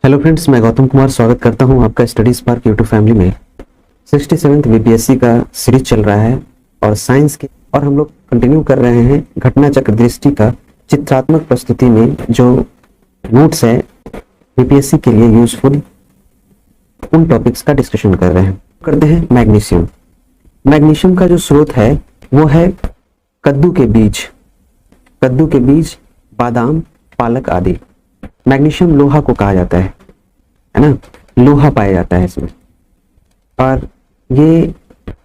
Hello friends, मैं गौतम कुमार स्वागत करता हूं आपका स्टडी स्पार्क यूट्यूब फैमिली में। 67th बीपीएससी का सीरीज चल रहा है और साइंस के, और हम लोग कंटिन्यू कर रहे हैं घटना चक्र दृष्टि का चित्रात्मक प्रस्तुति में जो नोट्स है बीपीएससी के लिए यूजफुल, उन टॉपिक्स का डिस्कशन कर रहे हैं। करते हैं मैग्नीशियम। मैग्नीशियम का जो स्रोत है वो है कद्दू के बीज, बादाम, पालक आदि। मैग्नीशियम लोहा को कहा जाता है ना, लोहा पाया जाता है इसमें, और ये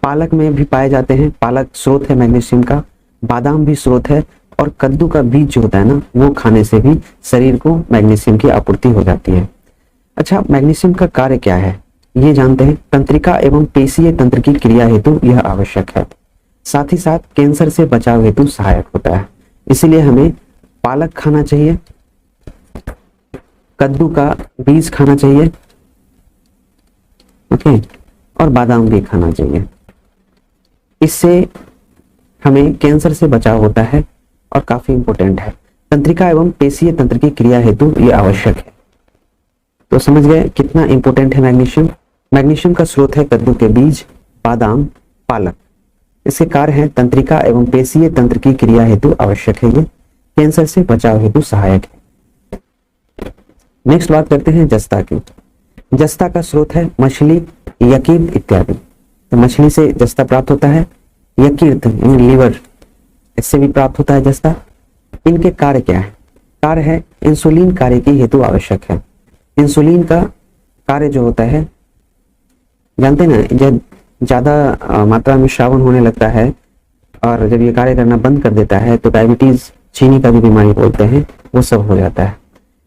पालक में भी पाए जाते हैं। पालक स्रोत है मैग्नीशियम का, बादाम भी स्रोत है, और कद्दू का बीज जो होता है ना, वो खाने से भी शरीर को मैग्नीशियम की आपूर्ति हो जाती है। अच्छा, मैग्नीशियम का कार्य क्या है ये जानते हैं। तंत्रिका एवं पेशीय तंत्र की क्रिया हेतु यह आवश्यक है, साथ ही साथ कैंसर से बचाव हेतु सहायक होता है। इसीलिए हमें पालक खाना चाहिए, कद्दू का बीज खाना चाहिए, ओके, और बादाम भी खाना चाहिए। इससे हमें कैंसर से बचाव होता है और काफी इंपॉर्टेंट है। तंत्रिका एवं पेशीय तंत्र की क्रिया हेतु ये आवश्यक है। तो समझ गए कितना इंपॉर्टेंट है मैग्नीशियम। मैग्नीशियम का स्रोत है कद्दू के बीज, बादाम, पालक। इसके कार्य है तंत्रिका एवं पेशीय तंत्र की क्रिया हेतु आवश्यक है, ये कैंसर से बचाव हेतु सहायक है। नेक्स्ट बात करते हैं जस्ता की। जस्ता का स्रोत है मछली, यकृत इत्यादि। तो मछली से जस्ता प्राप्त होता है, यकृत यानी लीवर, इससे भी प्राप्त होता है जस्ता। इनके कार्य क्या है? कार्य है इंसुलिन कार्य की हेतु आवश्यक है। इंसुलिन का कार्य जो होता है, जानते हैं ना, जब ज्यादा मात्रा में श्रावण होने लगता है और जब ये कार्य करना बंद कर देता है तो डायबिटीज, चीनी का भी बीमारी बोलते हैं, वो सब हो जाता है।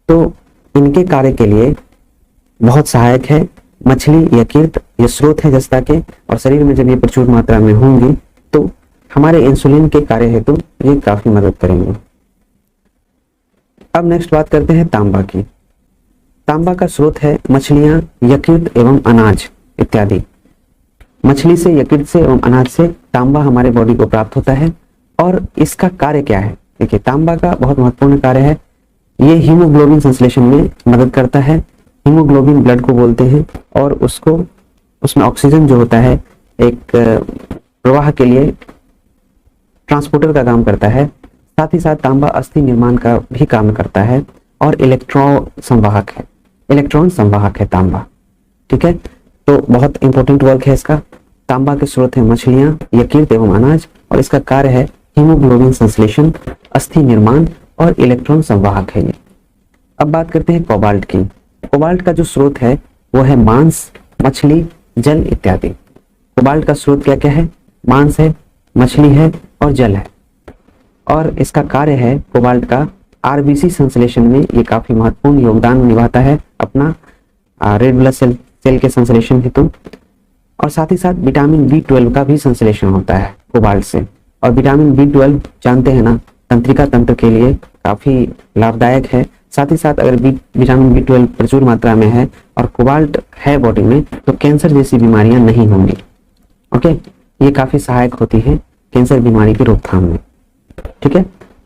तो इनके कार्य के लिए बहुत सहायक है मछली, यकृत, ये स्रोत है जस्ता के, और शरीर में जब ये प्रचुर मात्रा में होंगी तो हमारे इंसुलिन के कार्य हेतु ये काफी मदद करेंगे। अब नेक्स्ट बात करते हैं तांबा की। तांबा का स्रोत है मछलियां, यकृत एवं अनाज इत्यादि। मछली से, यकृत से एवं अनाज से तांबा हमारे बॉडी को प्राप्त होता है। और इसका कार्य क्या है? देखिए, तांबा का बहुत महत्वपूर्ण कार्य है, ये हीमोग्लोबिन संश्लेषण में मदद करता है। हीमोग्लोबिन ब्लड को बोलते हैं, और उसको, उसमें ऑक्सीजन जो होता है एक प्रवाह के लिए ट्रांसपोर्टर का काम करता है। साथ ही साथ तांबा अस्थि निर्माण का भी काम करता है, और इलेक्ट्रॉन संवाहक है तांबा। ठीक है, तो बहुत इंपॉर्टेंट वर्क है इसका। तांबा के स्रोत है मछलियां, यकृत एवं अनाज, और इसका कार्य है हीमोग्लोबिन संश्लेषण, अस्थि निर्माण और इलेक्ट्रॉन संवाहक है ये। अब बात करते हैं कोबाल्ट की। कोबाल्ट का जो स्रोत है वो है मांस, मछली, जल इत्यादि। कोबाल्ट का स्रोत क्या क्या है? मांस है, मछली है और जल है। और इसका कार्य है कोबाल्ट का आरबीसी संश्लेषण में ये काफी महत्वपूर्ण योगदान निभाता है अपना, रेड ब्लड सेल के संश्लेषण हेतु। और साथ ही साथ विटामिन B12 का भी संश्लेषण होता है कोबाल्ट से। और विटामिन B12 जानते हैं ना, तंत्रिका तंत्र के लिए काफी लाभदायक है। साथ ही साथ अगर विटामिन B12 प्रचुर मात्रा में है और कोबाल्ट है बॉडी में, तो कैंसर जैसी बीमारियां नहीं होंगी। ओके, ये काफी सहायक होती है कैंसर बीमारी की रोकथाम में। ठीक है,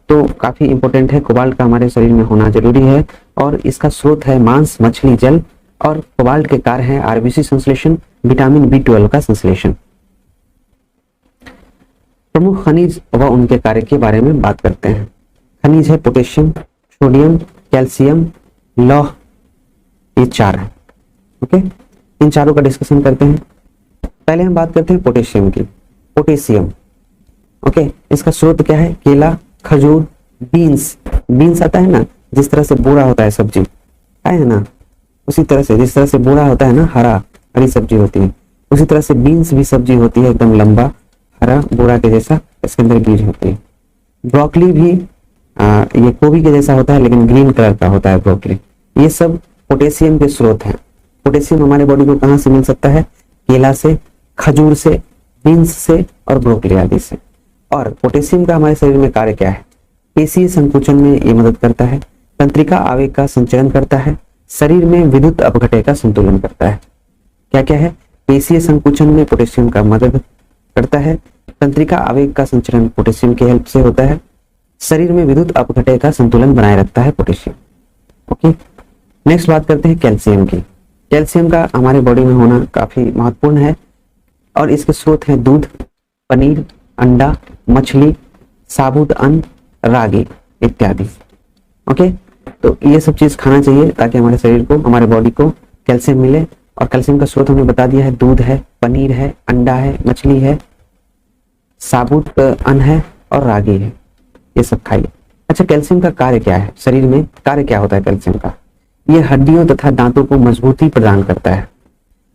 तो काफी इंपॉर्टेंट है, कोबाल्ट का हमारे शरीर में होना जरूरी है। और इसका स्रोत है मांस, मछली, जल, और कोबाल्ट के कार्य है आरबीसी संश्लेषण, विटामिन B12 का संश्लेषण। प्रमुख खनिज व उनके कार्य के बारे में बात करते हैं। खनिज है पोटेशियम, सोडियम, कैल्शियम, लौह, ये चार है। ओके, इन चारों का डिस्कशन करते हैं। पहले हम बात करते हैं पोटेशियम की। पोटेशियम, ओके, इसका स्रोत क्या है? केला, खजूर, बीन्स आता है ना, जिस तरह से बोरा होता है सब्जी, है ना, उसी तरह से, जिस तरह से बोरा होता है ना, हरी सब्जी होती है, उसी तरह से बीन्स भी सब्जी होती है, एकदम लंबा हरा बोरा के जैसा, इसके अंदर बीज होती है। ब्रोकली भी ये गोभी के जैसा होता है, लेकिन ग्रीन कलर का होता है ब्रोकली। ये सब पोटेशियम के स्रोत हैं। पोटेशियम हमारे बॉडी को कहाँ से मिल सकता है? केला से, खजूर से, बीन्स से और ब्रोकली आदि से। और पोटेशियम का हमारे शरीर में कार्य क्या है? पेशीय संकुचन में ये मदद करता है, तंत्रिका आवेग का संचरण करता है, शरीर में विद्युत अपघटय का संतुलन करता है। क्या क्या है? पेशीय संकुचन में पोटेशियम का मदद करता है, तंत्रिका आवेग का संचरण पोटेशियम की हेल्प से होता है, शरीर में विद्युत अपघटय का संतुलन बनाए रखता है पोटेशियम। ओके, नेक्स्ट बात करते हैं कैल्शियम की। कैल्शियम का हमारे बॉडी में होना काफी महत्वपूर्ण है और इसके स्रोत हैं दूध, पनीर, अंडा, मछली, साबुत अन्न, रागी इत्यादि। ओके, तो ये सब चीज खाना चाहिए ताकि हमारे शरीर को, हमारे बॉडी को कैल्शियम मिले। और कैल्शियम का स्रोत हमने बता दिया है, दूध है, पनीर है, अंडा है, मछली है, साबुत अन्न है और रागी है, ये सब खाइए। अच्छा, कैल्शियम का कार्य क्या है? शरीर में कार्य क्या होता है कैल्शियम का? ये हड्डियों तथा दांतों को मजबूती प्रदान करता है,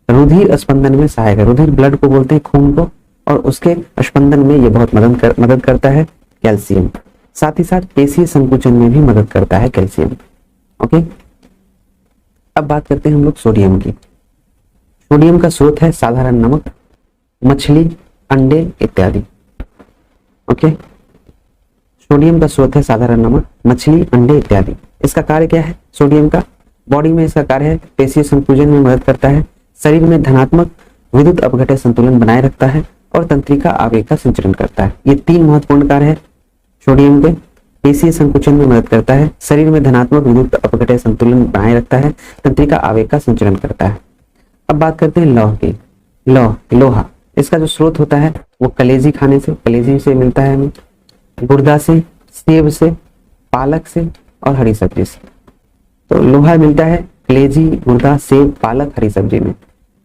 रुधिर स्पंदन में सहायक है। रुधिर ब्लड को बोलते हैं, खून को, और उसके स्पंदन में ये बहुत मदद करता है कैल्शियम। साथ ही साथ पेशीय संकुचन में भी मदद करता है कैल्शियम। ओके, अब बात करते हैं हम लोग सोडियम की। सोडियम का स्रोत है साधारण नमक, मछली, अंडे इत्यादि। ओके, सोडियम का स्रोत है साधारण नमक, मछली, अंडे इत्यादि। इसका कार्य क्या है? सोडियम का बॉडी में इसका कार्य है पेशीय संकुचन में मदद करता है, शरीर में धनात्मक विद्युत अपघटन संतुलन बनाए रखता है और तंत्रिका आवेग का संचरण करता है। ये तीन महत्वपूर्ण कार्य है सोडियम के। पेशीय संकुचन में मदद करता है, शरीर में धनात्मक विद्युत अपघटन संतुलन बनाए रखता है, तंत्रिका आवेग का संचरण करता है। अब बात करते हैं लौह की। लोहा, इसका जो स्रोत होता है वो कलेजी खाने से, कलेजी से मिलता है हमें, गुर्दा से, सेब से, पालक से और हरी सब्जी से। तो लोहा मिलता है कलेजी, गुर्दा, सेब, पालक, हरी सब्जी में।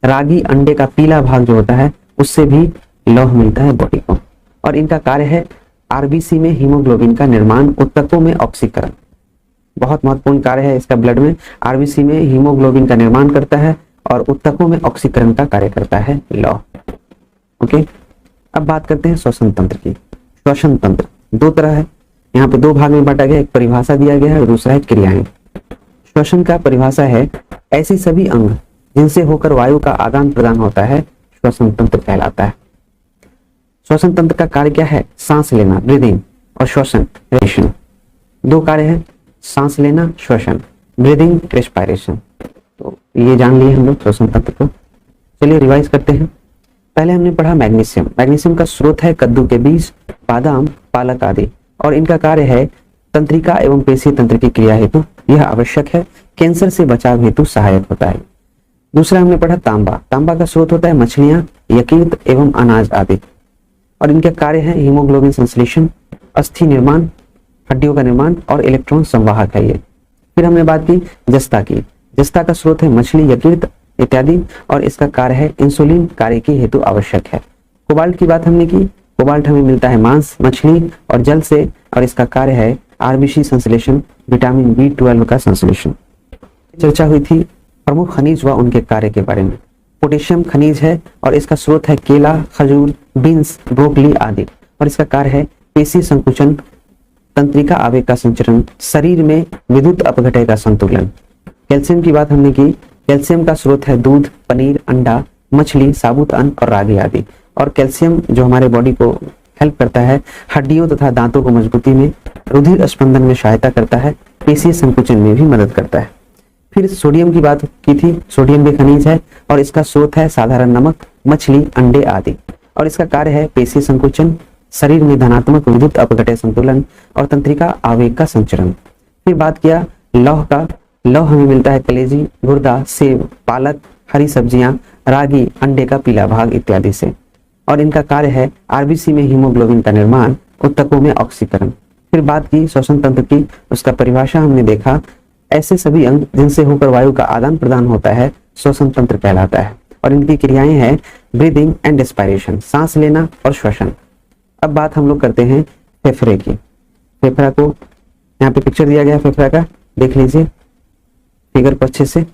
रागी, अंडे का पीला भाग जो होता है उससे भी लौह मिलता है बॉडी को। और इनका कार्य है आरबीसी में हीमोग्लोबिन का निर्माण, ऊतकों में ऑक्सीकरण। बहुत महत्वपूर्ण कार्य है इसका ब्लड में। आरबीसी में हीमोग्लोबिन का निर्माण करता है और ऊतकों में ऑक्सीकरण का कार्य करता है लौह। ओके, अब बात करते हैं श्वसन तंत्र की। श्वसन तंत्र दो तरह है, यहाँ पे दो भाग में बांटा गया, एक परिभाषा दिया गया है और दूसरा है क्रियाएं। श्वसन का परिभाषा है ऐसी सभी अंग जिनसे होकर वायु का आदान प्रदान होता है श्वसन तंत्र कहलाता है। श्वसन तंत्र का कार्य क्या है? सांस लेना, ब्रीदिंग, और श्वसन, रेशन। दो कार्य है, सांस लेना, श्वसन, ब्रीदिंग, रेस्पिरेशन। तो ये जान लिए हम लोग श्वसन तंत्र को। चलिए रिवाइज करते हैं। पहले हमने पढ़ा मैग्नीशियम। मैग्नीशियम का स्रोत है कद्दू के बीज, बादाम, पालक आदि, और इनका कार्य है तंत्रिका एवं पेशीय तंत्र की क्रिया हेतु यह आवश्यक है, कैंसर से बचाव हेतु सहायक होता है। दूसरा हमने पढ़ा तांबा। तांबा का स्रोत होता है मछलियां, यकृत एवं अनाज आदि, और इनके कार्य है हीमोग्लोबिन संश्लेषण, अस्थि निर्माण, हड्डियों का निर्माण और इलेक्ट्रॉन संवाहक है ये। फिर हमने बात की जस्ता की। जस्ता का स्रोत है मछली, यकृत इत्यादि, और इसका कार्य है इंसुलिन कार्य के हेतु आवश्यक है। कोबाल्ट की बात हमने की। कोबाल्ट हमें मिलता है मांस, मछली और जल से, और इसका कार्य है आरबीसी संश्लेषण, विटामिन B12 का संश्लेषण। चर्चा हुई थी प्रमुख खनिज व उनके कार्य के बारे में। पोटेशियम खनिज है और इसका स्रोत है केला, खजूर, बीन्स, ब्रोकली आदि, और इसका कार्य है पेशी संकुचन, तंत्रिका आवेग का संचरण, शरीर में विद्युत अपघटन का संतुलन। कैल्शियम की बात हमने की। कैल्शियम का स्रोत है दूध, पनीर, अंडा, मछली, साबुत अन्न और रागी आदि। और कैल्शियम जो हमारे बॉडी को हेल्प करता है हड्डियों तथा दांतों को मजबूती में, रुधिर स्पंदन में सहायता करता है, पेशीय संकुचन में भी मदद करता है। फिर सोडियम की बात की थी। सोडियम भी खनिज है और इसका स्रोत है साधारण नमक, मछली, अंडे आदि, और इसका कार्य है पेशीय संकुचन, शरीर में धनात्मक विद्युत अपघटन संतुलन और तंत्रिका आवेग का संचरण। फिर बात किया लौह का। लौह हमें मिलता है कलेजी, गुर्दा, सेब, पालक, हरी सब्जियां, रागी, अंडे का पीला भाग इत्यादि से, और इनका कार्य है आरबीसी में हीमोग्लोबिन का निर्माण, ऊतकों में ऑक्सीकरण। फिर बात की श्वसन तंत्र की। उसका परिभाषा हमने देखा, ऐसे सभी अंग जिनसे होकर वायु का आदान प्रदान होता है श्वसन तंत्र कहलाता है, और इनकी क्रियाएं हैं ब्रीदिंग एंड रेस्पिरेशन, सांस लेना और श्वसन। अब बात हम लोग करते हैं फेफड़े की। फेफड़ा को यहाँ पे पिक्चर दिया गया है फेफड़ा का, देख लीजिए फिगर को अच्छे से,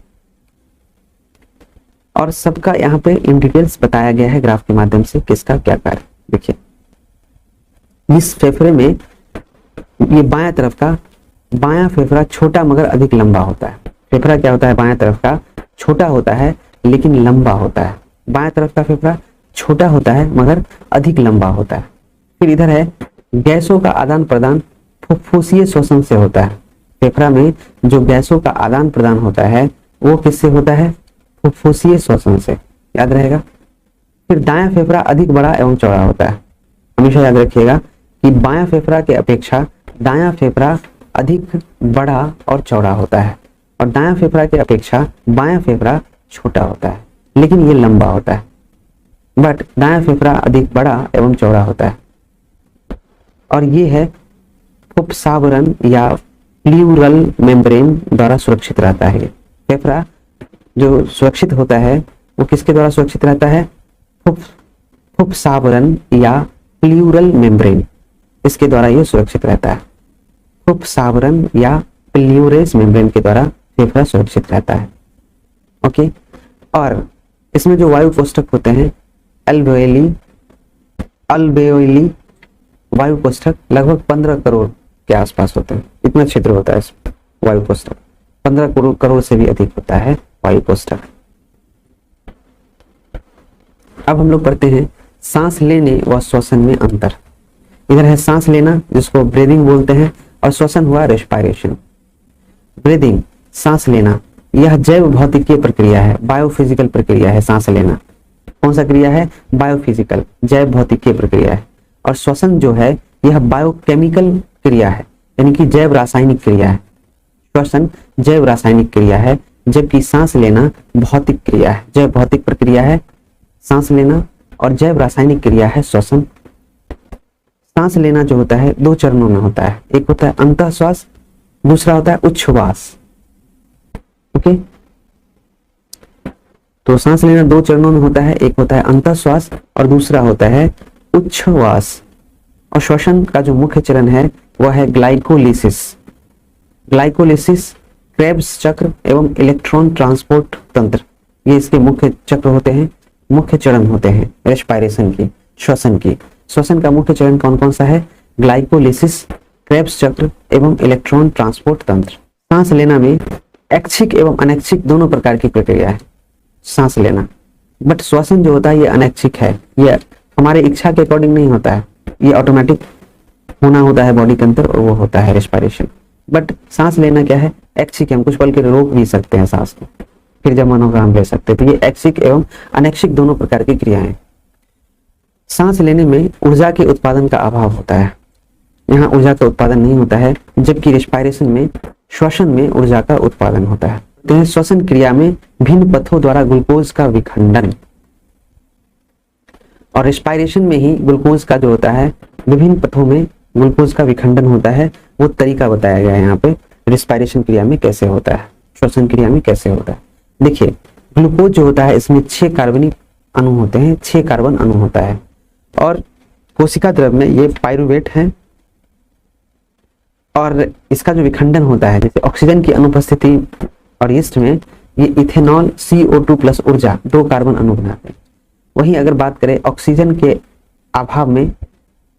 और सबका यहाँ पे इन डिटेल्स बताया गया है ग्राफ के माध्यम से किसका क्या कार्य। देखिए इस फेफड़े में ये बायां तरफ का, बायां फेफड़ा छोटा मगर अधिक लंबा होता है। फेफड़ा क्या होता है? बायां तरफ का छोटा होता है लेकिन लंबा होता है। बायां तरफ का फेफड़ा छोटा होता है मगर अधिक लंबा होता है। फिर इधर है गैसों का आदान प्रदान फुफ्फुसीय श्वसन से होता है। फेफड़ा में जो गैसों का आदान प्रदान होता है वो किससे होता है? फुफ्फुसीय श्वसन से, याद रहेगा। फिर दायां फेफड़ा अधिक बड़ा एवं चौड़ा होता है। हमेशा याद रखिएगा कि बायां फेफड़ा के अपेक्षा दायां फेफड़ा अधिक बड़ा और चौड़ा होता है, और दायां फेफड़ा की अपेक्षा बायां फेफड़ा छोटा होता है, लेकिन ये लंबा होता है। बट दायां फेफड़ा अधिक बड़ा एवं चौड़ा होता है और ये है फुफ्फुसावरण या प्लूरल मेम्ब्रेन द्वारा सुरक्षित रहता है। फेफड़ा जो सुरक्षित होता है वो किसके द्वारा सुरक्षित रहता है? फुफ्फुसावरण या प्लूरल मेम्ब्रेन, इसके द्वारा ये सुरक्षित रहता है। फुफ्फुसावरण या प्लूरस मेम्ब्रेन के द्वारा फेफड़ा सुरक्षित रहता है। ओके, और इसमें जो वायु कोष्ठक होते हैं अल्वेओली वायु कोष्ठक लगभग 15 करोड़ के आसपास होते हैं। इतना क्षेत्र होता है इस वायु कोष्ठक, 15 करोड़ से भी अधिक होता है वायु कोष्ठक। अब हम लोग पढ़ते हैं सांस लेने व श्वसन में अंतर। इधर है सांस लेना जिसको ब्रीदिंग बोलते हैं और श्वसन हुआ रेस्पिरेशन। ब्रीदिंग सांस लेना यह जैव भौतिकीय प्रक्रिया है, बायोफिजिकल प्रक्रिया है। सांस लेना कौन सा क्रिया है? बायोफिजिकल, जैव भौतिकीय प्रक्रिया है। और श्वसन जो है यह बायोकेमिकल क्रिया है, यानी कि जैव रासायनिक क्रिया है। श्वसन जैव रासायनिक क्रिया है, जबकि सांस लेना भौतिक क्रिया है, जैव भौतिक प्रक्रिया है सांस लेना, और जैव रासायनिक क्रिया है श्वसन। सांस लेना जो होता है 2 चरणों में होता है, एक होता है अंतःश्वास, दूसरा होता है उच्छ्वास। ओके, तो सांस लेना 2 चरणों में होता है, एक होता है अंतःश्वास और दूसरा होता है उच्छ्वास। और श्वसन का जो मुख्य चरण है वह है ग्लाइकोलिसिस। ग्लाइकोलिसिस, क्रेब्स चक्र एवं इलेक्ट्रॉन ट्रांसपोर्ट तंत्र, ये इसके मुख्य चक्र होते हैं, मुख्य चरण होते हैं रेस्पिरेशन की, श्वसन की। श्वसन का मुख्य चरण कौन कौन सा है? ग्लाइकोलिसिस, क्रेब्स चक्र एवं इलेक्ट्रॉन ट्रांसपोर्ट तंत्र। सांस लेना में ऐच्छिक एवं अनैच्छिक दोनों प्रकार की प्रक्रिया है सांस लेना, बट श्वसन जो होता है ये अनैच्छिक है, ये हमारे इच्छा के अकॉर्डिंग नहीं होता है, ये ऑटोमेटिक होना होता है बॉडी के अंदर और वो होता है रेस्पिरेशन। बट सांस लेना क्या है? ऐच्छिक, हम कुछ पल के रोक भी सकते हैं सांस को, फिर जब मन होगा हम ले सकते हैं। तो ये ऐच्छिक एवं अनैच्छिक दोनों प्रकार की क्रियाएं। सांस लेने में ऊर्जा के उत्पादन का अभाव होता है, यहाँ ऊर्जा का उत्पादन नहीं होता है, जबकि रेस्पिरेशन में, श्वसन में ऊर्जा का उत्पादन होता है। तो श्वसन क्रिया में भिन्न पथों द्वारा ग्लूकोज का विखंडन, और रेस्पिरेशन में ही ग्लूकोज का जो होता है विभिन्न पथों में ग्लूकोज का विखंडन होता है। वो तरीका बताया गया है यहाँ पे, रेस्पिरेशन क्रिया में कैसे होता है, श्वसन क्रिया में कैसे होता है। देखिए, ग्लूकोज जो होता है इसमें 6 कार्बनिक अणु होते हैं, 6 कार्बन अणु होता है, और कोशिका द्रव में ये पाइरुवेट है। और इसका जो विखंडन होता है, जैसे ऑक्सीजन की अनुपस्थिति और यीस्ट में ये इथेनॉल CO2 प्लस ऊर्जा 2 कार्बन अणु बनाते हैं। वहीं अगर बात करें ऑक्सीजन के अभाव में,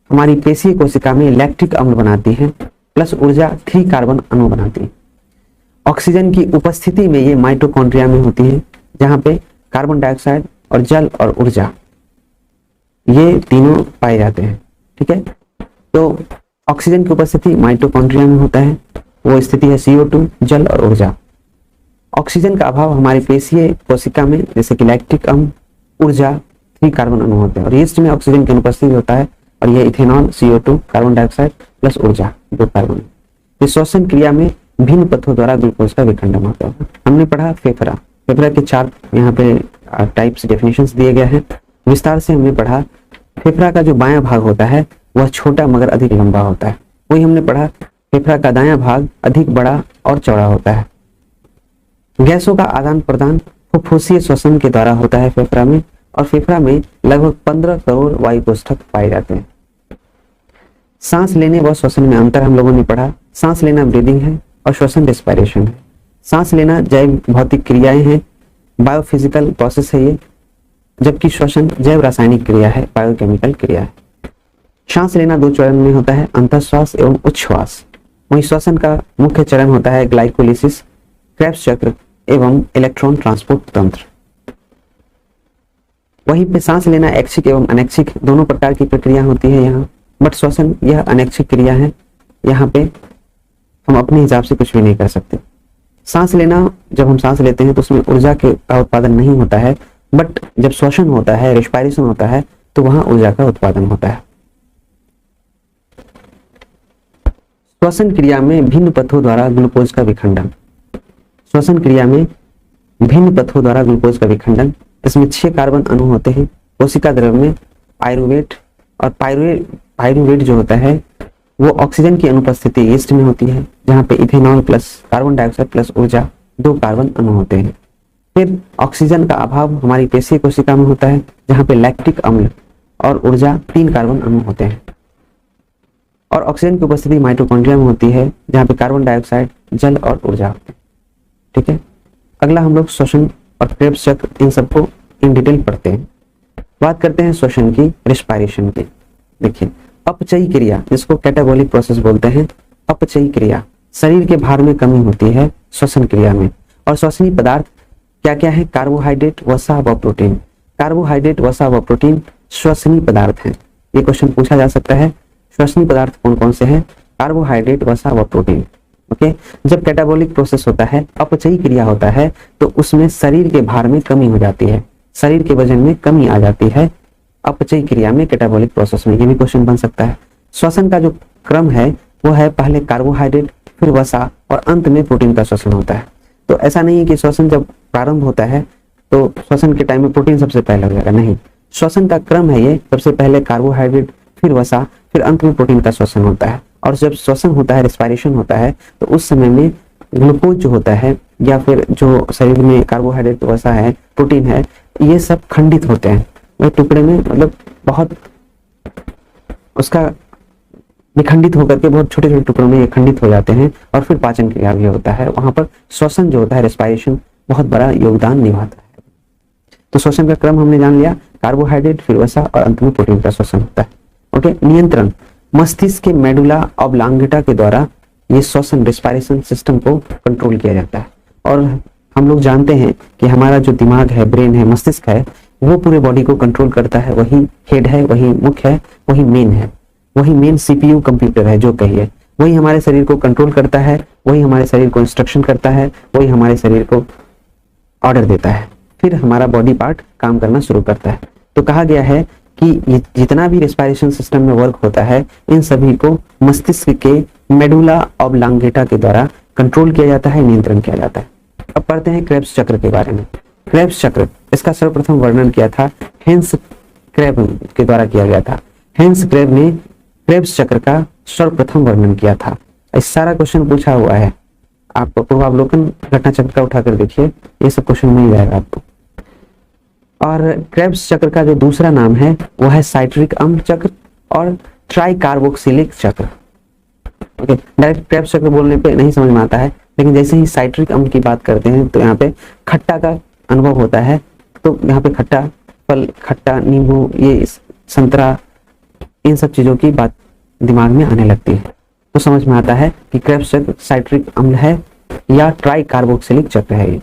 हमारी पेशीय कोशिका में लैक्टिक अम्ल बनाती है प्लस ऊर्जा 3 कार्बन अणु बनाती है। ऑक्सीजन की उपस्थिति में ये माइटोकॉन्ड्रिया में होती है, जहां पे कार्बन डाइऑक्साइड और जल और ऊर्जा ये तीनों पाए जाते हैं। ठीक है, तो ऑक्सीजन की उपस्थिति माइटोकॉन्ड्रिया में होता है, वो स्थिति है CO2, जल और ऊर्जा। ऑक्सीजन का अभाव हमारी पेशीय कोशिका में, जैसे कि लैक्टिक अम्ल, ऊर्जा 3 कार्बन अणु होते हैं, और यीस्ट में ऑक्सीजन की अनुपस्थिति होता है और ये ethanol CO2 carbon dioxide plus ऊर्जा 2 कार्बन। इस श्वसन क्रिया में भिन्न पथों द्वारा ग्लूकोज का विखंडन होता है। हमने पढ़ा फेफड़ा, फेफड़ा के 4 यहाँ पे टाइप्स डेफिनेशंस दिए गए हैं। विस्तार से हमने पढ़ा फेफड़ा का जो बायां भाग होता है वह छोटा मगर अधिक लंबा होता है। वही हमने पढ़ा फेफड़ा का दायां भाग अधिक बड़ा और चौड़ा होता है। गैसों का आदान प्रदान फुफ्फुसीय श्वसन के द्वारा होता है फेफड़ा में, और फेफड़ा में लगभग 15 करोड़ वायु कोष्ठक पाए जाते हैं। सांस लेने व श्वसन में अंतर हम लोगों ने पढ़ा। सांस लेना ब्रीदिंग है और श्वसन रेस्पिरेशन है। सांस लेना जैव भौतिक क्रियाएं हैं, बायोफिजिकल प्रोसेस है ये, जबकि श्वसन जैव रासायनिक क्रिया है, बायोकेमिकल क्रिया है। सांस लेना 2 चरण में होता है, अंतःश्वास एवं उच्छ्वास। वहीं श्वसन का मुख्य चरण होता है ग्लाइकोलिसिस, क्रेब्स चक्र एवं इलेक्ट्रॉन ट्रांसपोर्ट तंत्र। वहीं पे सांस लेना ऐच्छिक एवं अनैच्छिक दोनों प्रकार की प्रक्रिया होती है यहाँ, बट श्वसन यह अनैच्छिक क्रिया है। यहाँ पे हम अपने हिसाब से कुछ भी नहीं कर सकते। सांस लेना, जब हम सांस लेते हैं तो उसमें ऊर्जा का उत्पादन नहीं होता है, बट जब श्वसन होता है, रेस्पिरेशन होता है, तो वहां ऊर्जा का उत्पादन होता है। श्वसन क्रिया में भिन्न पथों द्वारा ग्लूकोज का विखंडन। श्वसन क्रिया में भिन्न पथों द्वारा ग्लूकोज का विखंडन। इसमें 6 कार्बन अणु होते हैं। कोशिका द्रव्य में पायरुवेट और पायरुवेट जो होता है वो ऑक्सीजन की अनुपस्थिति ईस्ट में होती है, जहाँ पे ethanol plus carbon dioxide plus ऊर्जा 2 कार्बन अणु होते हैं। फिर ऑक्सीजन का अभाव हमारी पेशीय कोशिका में होता है, जहाँ पे लैक्टिक अम्ल और ऊर्जा 3 कार्बन अणु होते हैं। और ऑक्सीजन की उपस्थिति माइटोकॉन्ड्रिया में होती है, जहाँ पे कार्बन डाइऑक्साइड, जल और ऊर्जा होते हैं। ठीक है, अगला हम लोग श्वसन और क्रेब्स चक्र इन सबको इन डिटेल पढ़ते हैं। बात करते हैं श्वसन की, रेस्पिरेशन की। देखिए, अपचयी क्रिया जिसको कैटाबॉलिक प्रोसेस बोलते हैं, अपचयी क्रिया, शरीर के भार में कमी होती है श्वसन क्रिया में। और श्वसनीय पदार्थ क्या क्या है? कार्बोहाइड्रेट, वसा व प्रोटीन। कार्बोहाइड्रेट, वसा व प्रोटीन श्वसनीय पदार्थ हैं। ये क्वेश्चन पूछा जा सकता है, श्वसनीय पदार्थ कौन कौन से हैं? कार्बोहाइड्रेट, वसा व प्रोटीन। ओके, जब कैटाबॉलिक प्रोसेस होता है, अपचयी क्रिया होता है, तो उसमें शरीर के भार में कमी हो जाती है, शरीर के वजन में कमी आ जाती है अपचयी क्रिया में, कैटाबॉलिक प्रोसेस में। ये भी क्वेश्चन बन सकता है। श्वसन का जो क्रम है वो है पहले कार्बोहाइड्रेट, फिर वसा और अंत में प्रोटीन का श्वसन होता है। तो ऐसा नहीं है कि श्वसन जब प्रारंभ होता है तो श्वसन के टाइम में प्रोटीन सबसे पहले हो जाएगा, नहीं। श्वसन का क्रम है ये, सबसे पहले कार्बोहाइड्रेट, फिर वसा, फिर अंत में प्रोटीन का श्वसन होता है। और जब श्वसन होता है, रेस्पिरेशन होता है, तो उस समय में ग्लूकोज जो होता है या फिर जो शरीर में कार्बोहाइड्रेट, वसा है, प्रोटीन है, ये सब खंडित होते हैं, वह टुकड़े में मतलब बहुत उसका विखंडित होकर के बहुत छोटे छोटे टुकड़ों में ये खंडित हो जाते हैं। और फिर पाचन क्रिया भी होता है, वहां पर श्वसन जो होता है, रेस्पिरेशन, बहुत बड़ा योगदान निभाता है। तो श्वसन का क्रम हमने जान लिया, कार्बोहाइड्रेट, फिर वसा और अंत में प्रोटीन का श्वसन होता है। ओके, नियंत्रण, मस्तिष्क के मेडुला ऑब्लांगेटा के द्वारा ये श्वसन, रेस्पिरेशन सिस्टम को कंट्रोल किया जाता है। और हम लोग जानते हैं कि हमारा जो दिमाग है, ब्रेन है, मस्तिष्क है, वो पूरे बॉडी को कंट्रोल करता है। वही हेड है, वही मुख्य है, वही मेन है, वही मेन सीपीयू कंप्यूटर है जो कहिए, वही हमारे शरीर को कंट्रोल करता है, वही हमारे शरीर को इंस्ट्रक्शन करता है, वही हमारे शरीर को ऑर्डर देता है, फिर हमारा बॉडी पार्ट काम करना शुरू करता है। तो कहा गया है कि ये जितना भी रेस्पिरेशन सिस्टम में वर्क होता है, इन सभी को मस्तिष्क के मेडुला ऑब्लांगेटा के द्वारा कंट्रोल किया जाता है, नियंत्रण किया जाता है। अब पढ़ते हैं क्रेब्स चक्र के बारे में। क्रेब्स चक्र, इसका सर्वप्रथम वर्णन किया था हेंस क्रेब के द्वारा किया गया था। हेंस क्रेब ने क्रेब्स चक्र का सर्वप्रथम वर्णन किया था। इस सारा क्वेश्चन पूछा हुआ है, आप पूर्वावलोकन घटना चक्र का उठाकर देखिए, ये सब क्वेश्चन मिल जाएगा आपको। और क्रेब्स चक्र का जो दूसरा नाम है वो है साइट्रिक अम्ल चक्र और ट्राइकार्बोक्सिलिक चक्र। ओके, डायरेक्ट क्रेब्स चक्र बोलने पे नहीं समझ में आता है, लेकिन जैसे ही साइट्रिक अम्ल की बात करते हैं तो यहाँ पे खट्टा का अनुभव होता है। तो यहाँ पे खट्टा फल, खट्टा नींबू, ये संतरा, इन सब चीजों की बात दिमाग में आने लगती है, तो समझ में आता है कि क्रेब्स चक्र साइट्रिक अम्ल है या ट्राइकार्बोक्सिलिक चक्र है।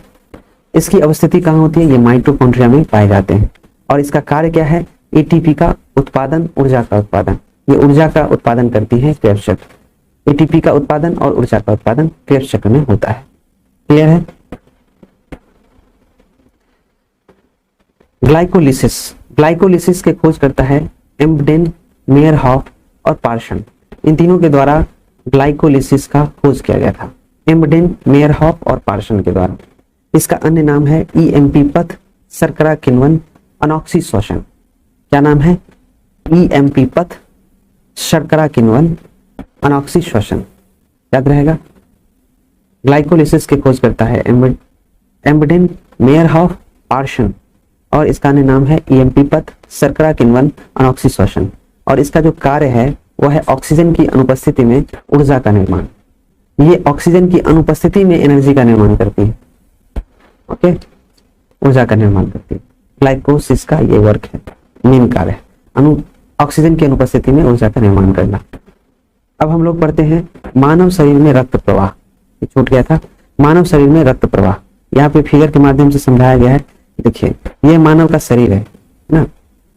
इसकी अवस्थिति कहाँ होती है? ये माइटोकॉन्ड्रिया में पाए जाते हैं। और इसका कार्य क्या है? एटीपी का उत्पादन, ऊर्जा का उत्पादन। ये ऊर्जा का उत्पादन करती है क्रेब्स चक्र। एटीपी का उत्पादन और ऊर्जा का उत्पादन क्रेब्स चक्र में होता है। क्लियर है? ग्लाइकोलिसिस, ग्लाइकोलिसिस के खोज करता है एम्बडेन, मेयरहॉफ और पार्सन। इन तीनों के द्वारा ग्लाइकोलिसिस का खोज किया गया था, एम्बडेन, मेयरहॉफ और पार्सन के द्वारा। इसका अन्य नाम है ईएमपी पथ शर्करा किण्वन अनॉक्सी श्वसन। क्या नाम है? ईएमपी पथ शर्करा किण्वन अनॉक्सी श्वसन, याद रहेगा। ग्लाइकोलिसिस के खोज करता है एम्बडेन, मेयरहॉफ, पार्सन, और इसका अन्य नाम है ईएमपी पथ शर्करा किण्वन अनॉक्सी श्वसन। और इसका जो कार्य है वह है ऑक्सीजन की अनुपस्थिति में ऊर्जा का निर्माण। ये ऑक्सीजन की अनुपस्थिति में एनर्जी का निर्माण करती है। ओके, ऊर्जा का निर्माण करती है। ग्लाइकोसिस का ये वर्क है, मेन कार्य है ऑक्सीजन की अनुपस्थिति में ऊर्जा का निर्माण करना। अब हम लोग पढ़ते हैं मानव शरीर में रक्त प्रवाह। ये छूट गया था, मानव शरीर में रक्त प्रवाह। यहाँ पे फिगर के माध्यम से समझाया गया है। देखिए, ये मानव का शरीर है ना,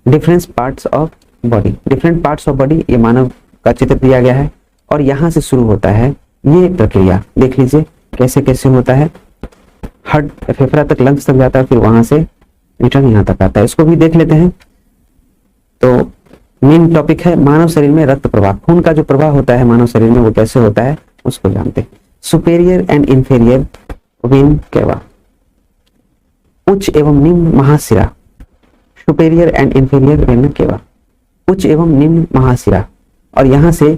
different parts of body, different parts of body, ये मानव का चित्र दिया गया है। और यहाँ से शुरू होता है ये प्रक्रिया, देख लीजिए कैसे कैसे होता है। हार्ट, फेफड़ा तक, लंग्स तक जाता है, फिर वहां से रिटर्न यहाँ तक आता है। इसको भी देख लेते हैं। तो मेन टॉपिक है मानव शरीर में रक्त प्रवाह। खून का जो प्रवाह होता है मानव शरीर में वो कैसे होता है उसको जानते हैं। सुपेरियर एंड इंफेरियर वेन केवा। उच्च एवं निम्न महाशिरा, सुपेरियर एंड इंफीरियर वेन केवा। उच्च एवं निम्न महाशिरा, और यहां से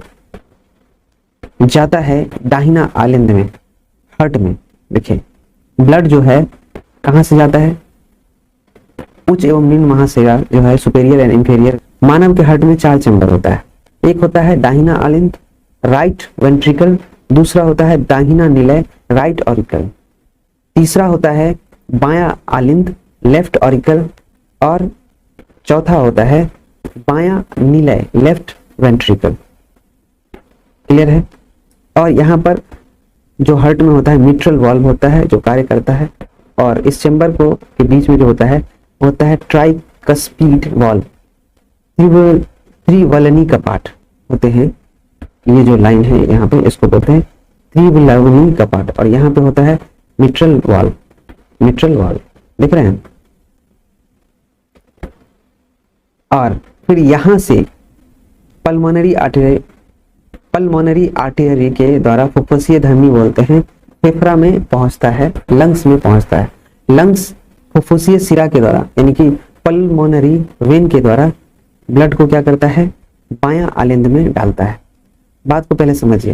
जाता है दाहिना आलिंद में, हार्ट में। देखिए ब्लड जो है कहां से जाता है, उच्च एवं निम्न महाशिरा जो है सुपेरियर एंड इंफीरियर। मानव के हार्ट में 4 चैम्बर होता है। एक होता है दाहिना आलिंद, राइट वेंट्रिकल, दूसरा होता है दाहिना निलय, राइट ऑरिकल, तीसरा होता है बायां आलिंद, लेफ्ट ऑरिकल, और चौथा होता है बायां निलय, लेफ्ट वेंट्रिकल। क्लियर है। और यहाँ पर जो हार्ट में होता है मिट्रल वाल्व होता है जो कार्य करता है, और इस चैम्बर को के बीच में जो होता है ट्राइकस्पीड वाल्व, त्रिवलनी कपाट होते हैं। ये जो लाइन है यहाँ पे इसको बोलते हैं त्रिवलनी कपाट, और यहाँ पे होता है मिट्रल वाल्व, मिट्रल वाल्व देख रहे हैं। और फिर यहां से पल्मोनरी आर्टरी के द्वारा फुफ्फुसीय धमनी बोलते हैं, फेफड़ा में पहुंचता है, लंग्स में पहुंचता है। लंग्स फुफ्फुसीय सिरा के द्वारा यानी कि पल्मोनरी वेन के द्वारा ब्लड को क्या करता है, बायां आलिंद में डालता है। बात को पहले समझिए।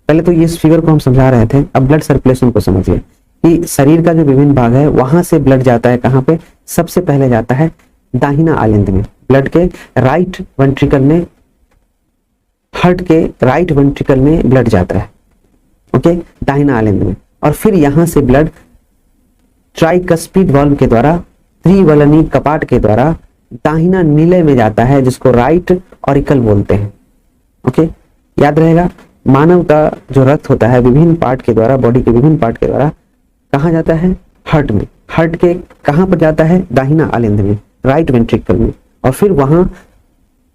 पहले तो ये फिगर को हम समझा रहे थे, अब ब्लड सर्कुलेशन को समझिए कि शरीर का जो विभिन्न भाग है वहां से ब्लड जाता है कहां पे, सबसे पहले जाता है दाहिना आलिंद में। ब्लड के राइट वेंट्रिकल में, हार्ट के राइट वेंट्रिकल में ब्लड जाता है, ओके, दाहिना आलिंद में। और फिर यहां से ब्लड ट्राइकस्पीड वाल्व के द्वारा, त्रिवलनी कपाट के द्वारा दाहिना निलय में जाता है जिसको राइट ऑरिकल बोलते हैं। ओके, याद रहेगा। मानव का जो रक्त होता है विभिन्न पार्ट के द्वारा, बॉडी के विभिन्न पार्ट के द्वारा कहाँ जाता है, हार्ट में। हार्ट के कहाँ पर जाता है, दाहिना आलिंद में, राइट वेंट्रिकल में। और फिर वहां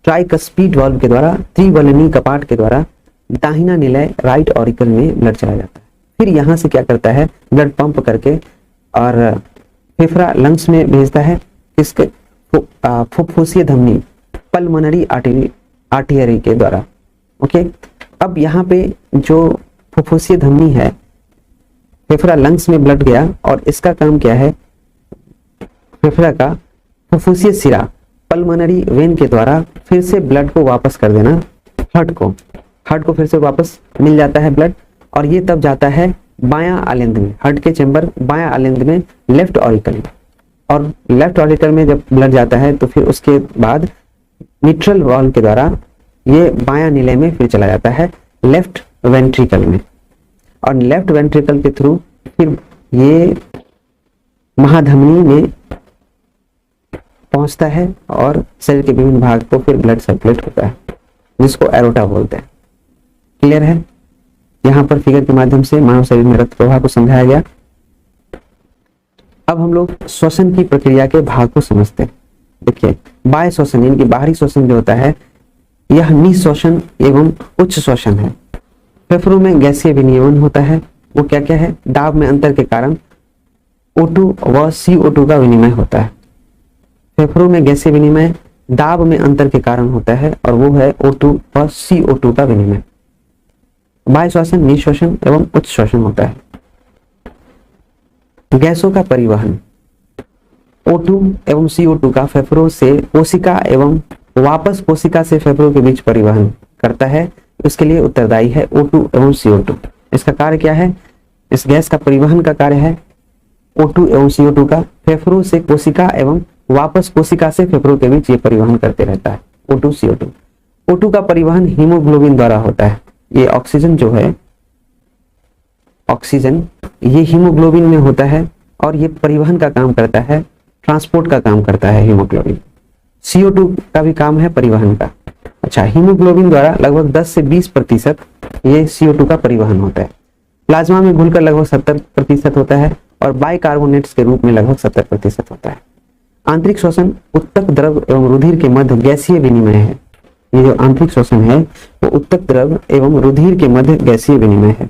ट्राइकस्पीड वाल्व के द्वारा, त्रिवलनी कपाट के द्वारा दाहिना निलय, राइट ऑरिकल में ब्लड चला जाता है। फिर यहां से क्या करता है, ब्लड पंप करके और फेफड़ा लंग्स में भेजता है, किसके, फुफ्फुसीय धमनी, पल्मोनरी आर्टरी के द्वारा। ओके, अब यहाँ पे जो फुफ्फुसीय धमनी है, फेफड़ा लंग्स में ब्लड गया और इसका काम क्या है, फेफड़ा का फुफ्फुसीय सिरा पल्मोनरी वेन के द्वारा फिर से ब्लड को वापस कर देना हार्ट को फिर से वापस मिल जाता है ब्लड। और ये तब जाता है बायां आलिंद में, हार्ट के चैम्बर बायां आलिंद में, लेफ्ट ऑरिकल में। और लेफ्ट ऑरिकल में जब ब्लड जाता है तो फिर उसके बाद मिट्रल वाल्व के द्वारा ये बायां निलय में फिर चला जाता है लेफ्ट वेंट्रिकल में। और लेफ्ट वेंट्रिकल के थ्रू फिर ये महाधमनी में पहुंचता है और शरीर के विभिन्न भाग को फिर ब्लड सर्कुलेट होता है, जिसको एरोटा बोलते हैं। क्लियर है। यहाँ पर फिगर के माध्यम से मानव शरीर में रक्त प्रवाह को समझाया गया। अब हम लोग श्वसन की प्रक्रिया के भाग को समझते हैं। देखिए, बाह्य श्वसन यानी कि बाहरी श्वसन जो होता है, यह निःश्वसन एवं उच्च श्वसन है। फेफड़ों में गैसीय विनियमन होता है, वो क्या क्या है, दाब में अंतर के कारण O2 व CO2 का विनिमय होता है। फेफड़ों में गैसीय विनिमय दाब में अंतर के कारण होता है और वो है O2 व CO2 का विनिमय। बाह्य श्वसन निःश्वसन एवं उच्च श्वसन होता है। गैसों का परिवहन, O2 एवं CO2 का फेफड़ों से कोशिका एवं वापस कोशिका से फेफड़ों के बीच परिवहन करता है, उसके लिए उत्तरदायी है O2 एवं CO2। इसका कार्य क्या है, इस गैस का परिवहन का कार्य है O2 एवं CO2 का फेफड़ों से कोशिका एवं वापस कोशिका से फेफड़ों के बीच ये परिवहन करते रहता है O2 CO2। O2 का परिवहन हीमोग्लोबिन द्वारा होता है। ये ऑक्सीजन जो है, ऑक्सीजन ये हीमोग्लोबिन में होता है और ये परिवहन का काम करता है, ट्रांसपोर्ट का काम करता है हीमोग्लोबिन। CO2 का भी काम है परिवहन का। अच्छा, हीमोग्लोबिन द्वारा लगभग 10 से 20% ये CO2 का परिवहन होता है। प्लाज्मा में घुलकर लगभग 70% होता है और बाइकार्बोनेट्स के रूप में लगभग 70% होता है। आंतरिक श्वसन उत्तक द्रव एवं रुधिर के मध्य गैसीय विनिमय है। ये जो आंतरिक श्वसन है वो उत्तक द्रव एवं रुधिर के मध्य गैसीय विनिमय है।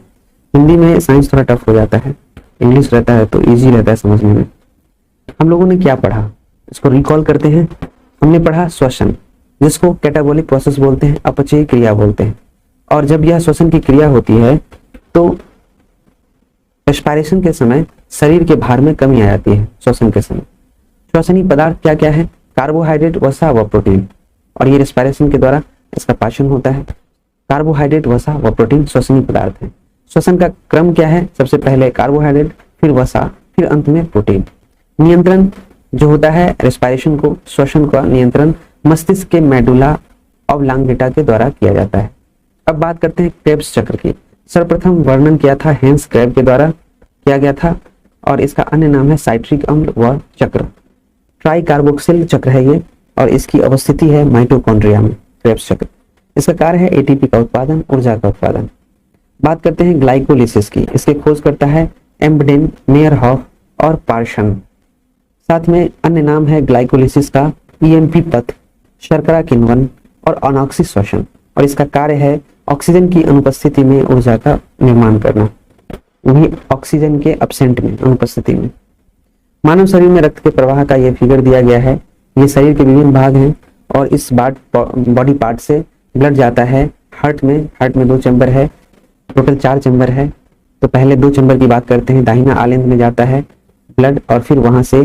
हिंदी में साइंस थोड़ा टफ हो जाता है, इंग्लिश रहता है तो इजी रहता है समझने में। हम लोगों ने क्या पढ़ा, इसको रिकॉल करते हैं। हमने पढ़ा श्वसन, जिसको कैटाबोलिक प्रोसेस बोलते हैं, अपचयी क्रिया बोलते हैं। और जब यह श्वसन की क्रिया होती है तो रेस्पिरेशन के समय शरीर के भार में कमी आ जाती है श्वसन के समय। श्वसनीय पदार्थ क्या क्या है? कार्बोहाइड्रेट, वसा व प्रोटीन। और ये रेस्पिरेशन के द्वारा इसका पाचन होता है। कार्बोहाइड्रेट, वसा व प्रोटीन श्वसनीय पदार्थ है। श्वसन का क्रम क्या है? सबसे पहले कार्बोहाइड्रेट, फिर वसा, फिर अंत में प्रोटीन। नियंत्रण जो होता है रेस्पिरेशन को, श्वसन का नियंत्रण मस्तिष्क के मेडुला ऑब्लांगेटा के द्वारा किया जाता है। अब बात करते हैं क्रेब्स चक्र की। सर्वप्रथम वर्णन किया था हेंस क्रेब के द्वारा किया गया था और इसका अन्य नाम है साइट्रिक अम्ल व चक्र। ट्राई कार्बोक्सिल चक्र है ये और इसकी अवस्थिति है माइटोकॉन्ड्रिया में। क्रेब्स चक्र, इसका कार्य है एटीपी का उत्पादन, ऊर्जा का उत्पादन। बात करते हैं ग्लाइकोलिसिस की। इसके खोज करता है एम्बडेन, मेयरहॉफ और पार्सन। साथ में अन्य नाम है ग्लाइकोलिसिस का ईएमपी पथ, शर्करा किण्वन और अनॉक्सी श्वसन। और इसका कार्य है ऑक्सीजन की अनुपस्थिति में ऊर्जा का निर्माण करना, वही ऑक्सीजन के एब्सेंट में, अनुपस्थिति में। मानव शरीर में रक्त के प्रवाह का यह फिगर दिया गया है। ये शरीर के विभिन्न भाग हैं और इस बॉडी पार्ट से ब्लड जाता है हार्ट में। हार्ट में 2 चैम्बर है, टोटल 4 चैम्बर है। तो पहले 2 चैम्बर की बात करते हैं। दाहिना आलेंद्र में जाता है ब्लड और फिर वहां से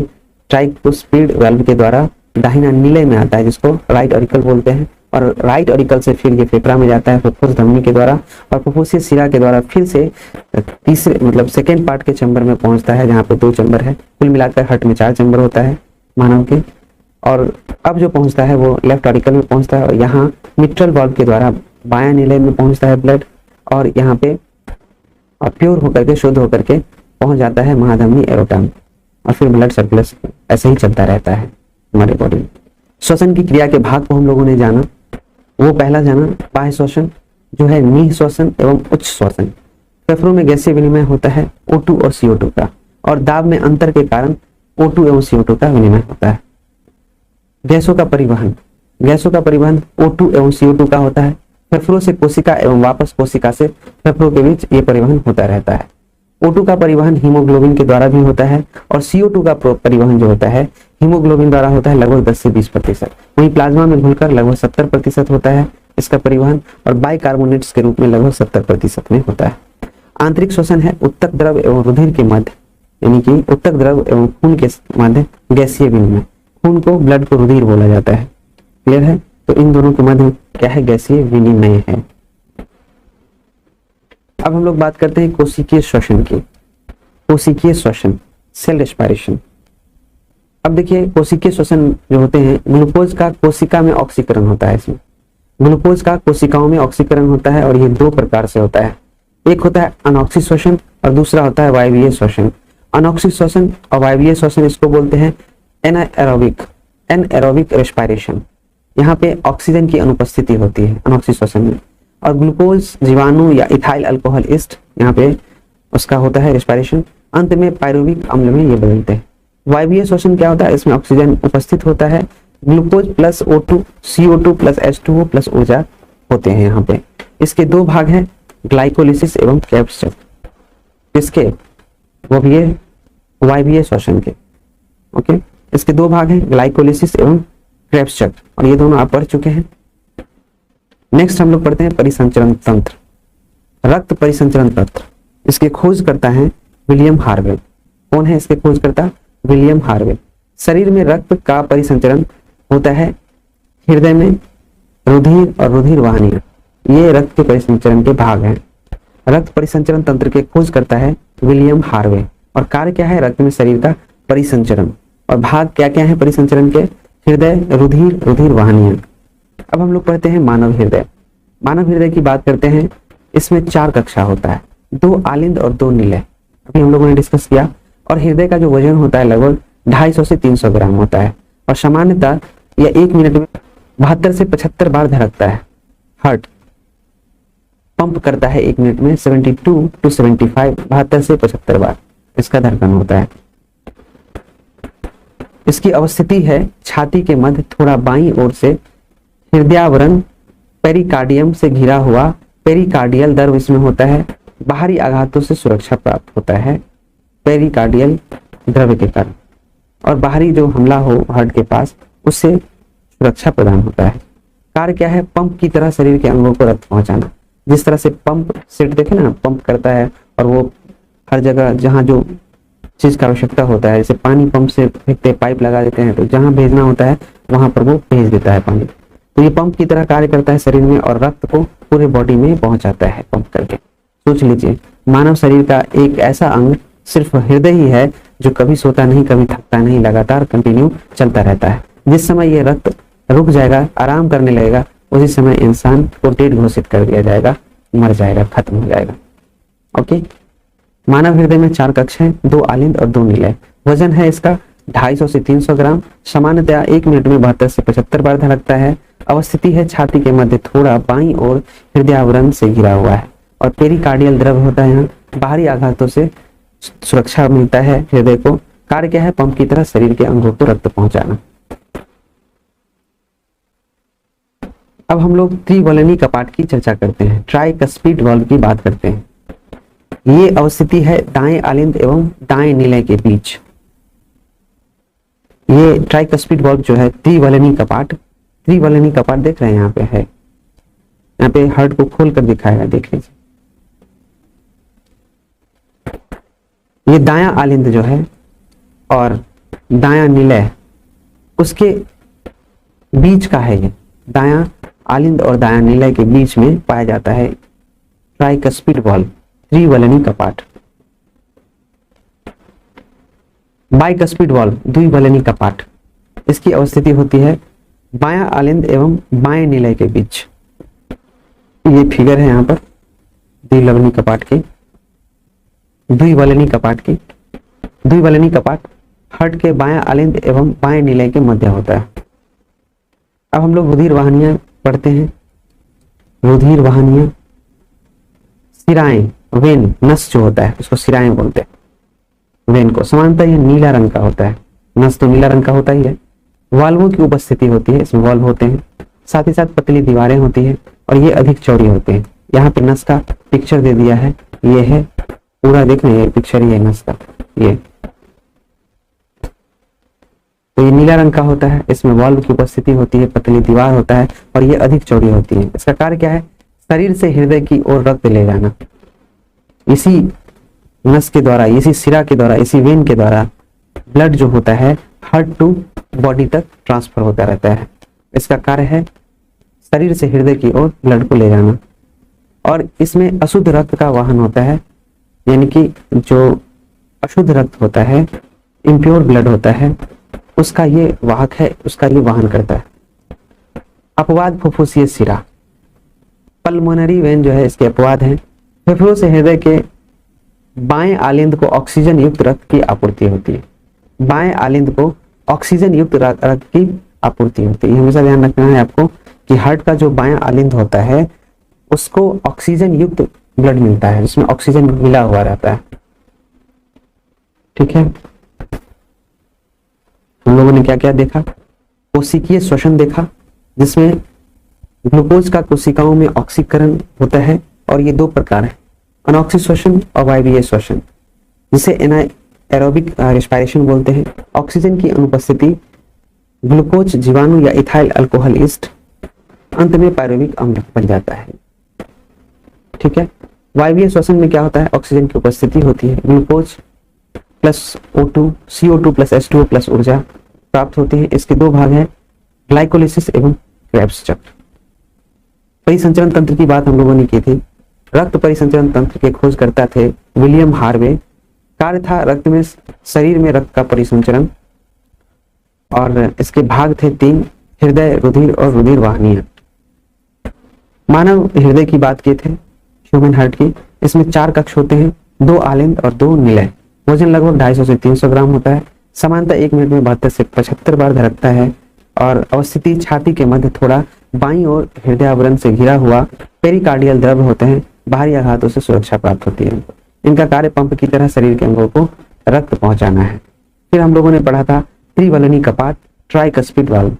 ट्राइकुस्पिड वाल्व के द्वारा दाहिना नीले में आता है, जिसको राइट ऑरिकल बोलते हैं। और राइट ऑरिकल से फिर ये फेफड़ा में जाता है फुफ्फुस धमनी के द्वारा और फुफ्फुसीय शिरा के द्वारा फिर से तीसरे मतलब सेकेंड पार्ट के चैम्बर में पहुंचता है, जहाँ पे 2 चैम्बर है। कुल मिलाकर हार्ट में 4 चैम्बर होता है मानव के। और अब जो पहुंचता है वो लेफ्ट ऑरिकल में पहुंचता है और यहाँ मिट्रल वाल्व के द्वारा बायां नीले में पहुंचता है ब्लड और यहाँ पे प्योर होकर के, शुद्ध होकर के पहुंच जाता है महाधमनी एरोटा में। और फिर ब्लड सर्कुलेशन ऐसे ही चलता रहता है हमारे बॉडी में। श्वसन की क्रिया के भाग को हम लोगों ने जाना। वो पहला जाना बाह्य श्वसन जो है नीह श्वसन एवं उच्च श्वसन। फेफड़ों में गैसीय विनिमय होता है O2 और CO2 का और दाब में अंतर के कारण O2 एवं CO2 का विनिमय होता है। गैसों का परिवहन, गैसों का परिवहन O2 एवं CO2 का होता है। फेफड़ों से कोशिका एवं वापस कोशिका से फेफड़ों के बीच ये परिवहन होता रहता है। O2 का परिवहन हीमोग्लोबिन के द्वारा भी होता है और CO2 का परिवहन जो होता है हीमोग्लोबिन द्वारा होता है लगभग 10 से 20%। वहीं प्लाज्मा में घुलकर लगभग 70% होता है इसका परिवहन और बाइकार्बोनेट्स के रूप में लगभग 70% में होता है। आंतरिक श्वसन है उत्तक द्रव एवं रुधिर के मध्य, यानी कि उत्तक द्रव एवं खून के मध्य गैसीय विनिमय। खून को, ब्लड को रुधिर बोला जाता है। क्लियर है? तो इन दोनों के मध्य क्या है? गैसीय विनिमय है। अब हम लोग बात करते हैं कोशिकीय श्वसन की। कोशिकीय श्वसन, सेल रेस्पिरेशन। अब देखिए कोशिकीय श्वसन जो होते हैं, ग्लूकोज का कोशिका में ऑक्सीकरण होता है। इसमें ग्लूकोज का कोशिकाओं में ऑक्सीकरण होता है और ये 2 प्रकार से होता है। एक होता है अनॉक्सी श्वसन और दूसरा होता है वायवीय श्वसन। अनॉक्सी श्वसन और वायवीय श्वसन इसको बोलते हैं एनाएरोबिक रेस्पिरेशन। यहाँ पे ऑक्सीजन की अनुपस्थिति होती है अनॉक्सी श्वसन में। और ग्लूकोज, जीवाणु या इथाइल अल्कोहल ईस्ट यहाँ पे उसका होता है रेस्पिरेशन। अंत में पायरुविक अम्ल में ये बदलते हैं। वायवीय श्वसन क्या होता है? इसमें ऑक्सीजन उपस्थित होता है, glucose plus O2, CO2 plus H2O plus ऊर्जा होते हैं यहाँ पे। इसके 2 भाग हैं, ग्लाइकोलिसिस एवं क्रेब्स चक्र। इसके वो भी है वायवीय श्वसन के। ओके, इसके 2 भाग हैं, ग्लाइकोलिसिस एवं क्रेब्स चक्र, और ये दोनों आप पढ़ चुके हैं। नेक्स्ट हम लोग पढ़ते हैं परिसंचरण तंत्र, रक्त परिसंचरण तंत्र। इसके खोज करता है विलियम हार्वेल। कौन है इसके खोजकर्ता? विलियम हार्वेल। शरीर में रक्त का परिसंचरण होता है हृदय में, रुधिर और रुधिर वाहिनी, ये रक्त के परिसंचरण के भाग हैं। रक्त परिसंचरण तंत्र के खोज करता है विलियम हार्वे और कार्य क्या है? रक्त में शरीर का परिसंचरण। और भाग क्या क्या है परिसंचरण के? हृदय, रुधिर, रुधिर वाहिनियां। अब हम लोग पढ़ते हैं मानव हृदय। मानव हृदय की बात करते हैं। इसमें 4 कक्षा होता है, 2 आलिंद और 2 नीले, अभी हम लोगों ने डिस्कस किया। और हृदय का जो वजन होता है लगभग 250 से 300 ग्राम होता है और सामान्यतः यह 1 मिनट में 72 से 75 बार धड़कता है। हार्ट पंप करता है 1 मिनट में 72 to 75, 72 से 75 बार इसका धड़कन होता है। इसकी अवस्थिति है छाती के मध्य थोड़ा बाईं ओर से, हृदयावरण पेरिकार्डियम से घिरा हुआ, पेरिकार्डियल द्रव इसमें होता है, बाहरी आघातों से सुरक्षा प्राप्त होता है पेरिकार्डियल द्रव के कारण, और बाहरी जो हमला हो हार्ट के पास उससे सुरक्षा प्रदान होता है। कार्य क्या है? पंप की तरह शरीर के अंगों को रक्त पहुंचाना। जिस तरह से पंप सेट देखे ना, पंप करता है और वो हर जगह जहाँ जो चीज का आवश्यकता होता है, जैसे पानी पंप से फेंकते पाइप लगा देते हैं तो जहाँ भेजना होता है वहां पर वो भेज देता है पानी। तो ये पंप की तरह कार्य करता है शरीर में और रक्त को पूरे बॉडी में पहुंचाता है पंप करके। सोच लीजिए, मानव शरीर का एक ऐसा अंग सिर्फ हृदय ही है जो कभी सोता नहीं, कभी थकता नहीं, लगातार कंटिन्यू चलता रहता है। जिस समय ये रक्त रुक जाएगा, आराम करने लगेगा, उसी समय इंसान को डेड घोषित कर दिया जाएगा, मर जाएगा, खत्म हो जाएगा। ओके, मानव हृदय में 4 कक्ष हैं, 2 आलिंद और 2 निलय। वजन है इसका 250 से 300 ग्राम। सामान्यतया 1 मिनट में 72 से 75 बार धड़कता है। अवस्थिति है छाती के मध्य थोड़ा बाईं ओर हृदय आवरण से घिरा हुआ है और पेरिकार्डियल द्रव होता है। यहाँ बाहरी आघातों से सुरक्षा मिलता है हृदय को। कार्य क्या है? पंप की तरह शरीर के अंगों को रक्त पहुंचाना। अब हम लोग त्रिवलनी कपाट की चर्चा करते हैं, ट्राइकस्पिड वाल्व की बात करते हैं। ये अवस्थिति है दाएं आलिंद एवं दाएं निलय के बीच। ये ट्राइकस्पिड वाल्व जो है त्रिवलनी कपाट देख रहे हैं यहाँ पे है, यहाँ पे हार्ट को खोल कर दिखाएगा, देख लीजिए। ये दायां आलिंद जो है और दायां निलय उसके बीच का है। ये दायां आलिंद और दायां निलय के बीच में पाया जाता है ट्राइकस्पिड वाल्व, त्रिवलनी कपाट। बाइकस्पिड वाल्व, द्विवलनी कपाट, इसकी अवस्थिति होती है बायां आलिंद एवं बाएं निलय के बीच। ये फिगर है यहाँ पर द्विवलनी कपाट की। द्विवलनी कपाट हार्ट के बायां आलिंद एवं बाएं निलय के मध्य होता है। अब हम लोग रुधिर वाहिनियां पढ़ते हैं। रुधिर वाहिनियां, सिराएं, वेन, नस जो होता है उसको सिराएं बोलते हैं। वेन को सामान्यतः यह नीला रंग का होता है, नस तो नीला रंग का होता ही है। वाल्वों की उपस्थिति होती है, इसमें वाल्व होते हैं, साथ ही साथ पतली दीवारें होती है और ये अधिक चौड़ी होते हैं। यहाँ पे नस का पिक्चर दे दिया है, ये है पूरा, देख रहे हैं पिक्चर, ये नस का, ये तो ये नीला रंग का होता है। इसमें वाल्व की उपस्थिति होती है, पतली दीवार होता है और ये अधिक चौड़ी होती है। इसका कार्य क्या है? शरीर से हृदय की ओर रक्त ले जाना। इसी नस के द्वारा, इसी सिरा के द्वारा, इसी वेन के द्वारा ब्लड जो होता है हार्ट टू बॉडी तक ट्रांसफर होता रहता है। इसका कार्य है शरीर से हृदय की ओर ब्लड को ले जाना। और इसमें अशुद्ध रक्त का वाहन होता है, यानी कि जो अशुद्ध रक्त होता है, इम्प्योर ब्लड होता है, उसका ये वाहक है, उसका ये वाहन करता है। अपवाद फुफ्फुसीय सिरा, पल्मोनरी वेन जो है इसके अपवाद हैं। फेफड़ों से हृदय के बाएं आलिंद को ऑक्सीजन युक्त रक्त की आपूर्ति होती है। बाएं आलिंद को ऑक्सीजन युक्त रक्त की आपूर्ति होती है। हमेशा ध्यान रखना है आपको कि हार्ट का जो बायां आलिंद होता है उसको ऑक्सीजन युक्त ब्लड मिलता है, जिसमें ऑक्सीजन मिला हुआ रहता है। ठीक है, हम लोगों ने क्या क्या देखा? कोशिकीय श्वसन देखा, जिसमें ग्लूकोज का कोशिकाओं में ऑक्सीकरण होता है और ये 2 प्रकार है, अनॉक्सी श्वसन और वायवीय श्वसन, जिसे एनाएरोबिक रेस्पिरेशन बोलते हैं। ऑक्सीजन की अनुपस्थिति ग्लूकोज जीवाणु या इथाइल अल्कोहल ईस्ट अंत में पायरुविक अम्ल बन जाता है। ठीक है, वायवीय श्वसन में क्या होता है? ऑक्सीजन की उपस्थिति होती है, glucose plus O2, CO2 plus H2O plus ऊर्जा प्राप्त होती है। इसके 2 भाग हैं, ग्लाइकोलिसिस एवं क्रेब्स चक्र। परिसंचरण तंत्र की बात हम लोगों ने की थी। रक्त परिसंचरण तंत्र के खोजकर्ता थे विलियम हार्वे। कार्य था रक्त में, शरीर में रक्त का परिसंचरण, और इसके भाग थे 3, हृदय, रुधिर और रुधिर वाहिनियां। मानव हृदय की बात की थे, ह्यूमन हार्ट की। इसमें 4 कक्ष होते हैं, 2 आलिंद और 2 निलय। वजन लगभग 250 से 300 ग्राम होता है। सामान्यतः 1 मिनट में 72 से 75 बार धड़कता है और अवस्थिति छाती के मध्य थोड़ा बाईं ओर हृदय आवरण से घिरा हुआ पेरिकार्डियल द्रव होते हैं। बाहरी आघातों से सुरक्षा प्राप्त होती है। इनका कार्य पंप की तरह शरीर के अंगों को रक्त पहुंचाना है। फिर हम लोगों ने पढ़ा था त्रिवलनी कपाट, ट्राइकस्पिड वाल्व,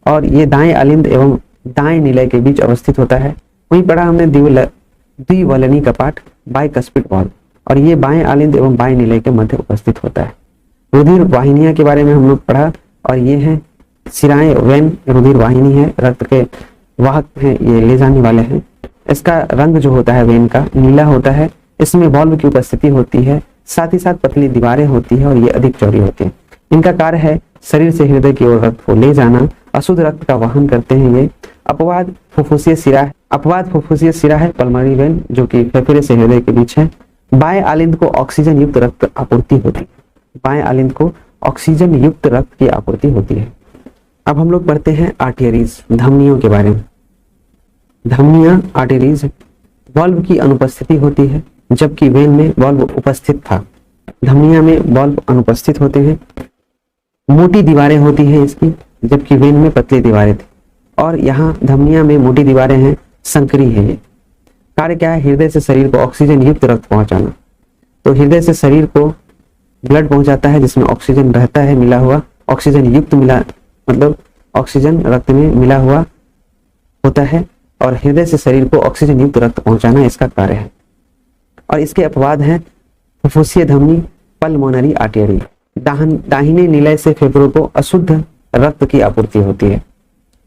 और ये दाएं आलिंद एवं दाएं निलय के बीच अवस्थित होता है। वहीं पढ़ा हमने द्विवलनी कपाट, बाइकस्पिड वाल्व, और ये बाएं आलिंद एवं बाएं निलय के मध्य उपस्थित होता है। रुधिर वाहिनियां के बारे में हम लोग पढ़ा, और ये है सिराएं, वेन, रुधिर वाहिनी है, रक्त के वाहक हैं, ये ले जाने वाले हैं। इसका रंग जो होता है वेन का नीला होता है। इसमें वाल्व की उपस्थिति होती है साथ ही साथ पतली दीवारें होती है और ये अधिक चौड़ी होती है। इनका कार्य है शरीर से हृदय की ओर रक्त को ले जाना। अशुद्ध रक्त का वहन करते हैं ये। अपवाद फुफ्फुसीय सिरा है पल्मोनरी वेन, जो कि फेफड़े से हृदय के बीच है। बाएं आलिंद को ऑक्सीजन युक्त रक्त आपूर्ति होती है। बाएं आलिंद को ऑक्सीजन युक्त रक्त की आपूर्ति होती है। अब हम लोग पढ़ते हैं आर्टरीज, धमनियों के बारे में। धमनियां, आर्टरीज, वाल्व की अनुपस्थिति होती है, जबकि वेन में वाल्व उपस्थित था। धमनियां में वाल्व अनुपस्थित होते हैं। मोटी दीवारें होती हैं इसकी, जबकि वेन में पतली दीवारें थी। और यहाँ धमनियां में मोटी दीवारें हैं, संकरी है ये। कार्य क्या है? हृदय से शरीर को ऑक्सीजन युक्त रक्त पहुंचाना। तो हृदय से शरीर को ब्लड पहुंचाता है जिसमें ऑक्सीजन रहता है मिला हुआ, ऑक्सीजन युक्त मिला, मतलब ऑक्सीजन रक्त में मिला हुआ होता है, और हृदय से शरीर को ऑक्सीजन युक्त रक्त पहुंचाना इसका कार्य है। और इसके अपवाद हैं फुफ्फुसीय धमनी, पल्मोनरी आर्टरी। दाहिने निलय से फेफड़ों को अशुद्ध रक्त की आपूर्ति होती है।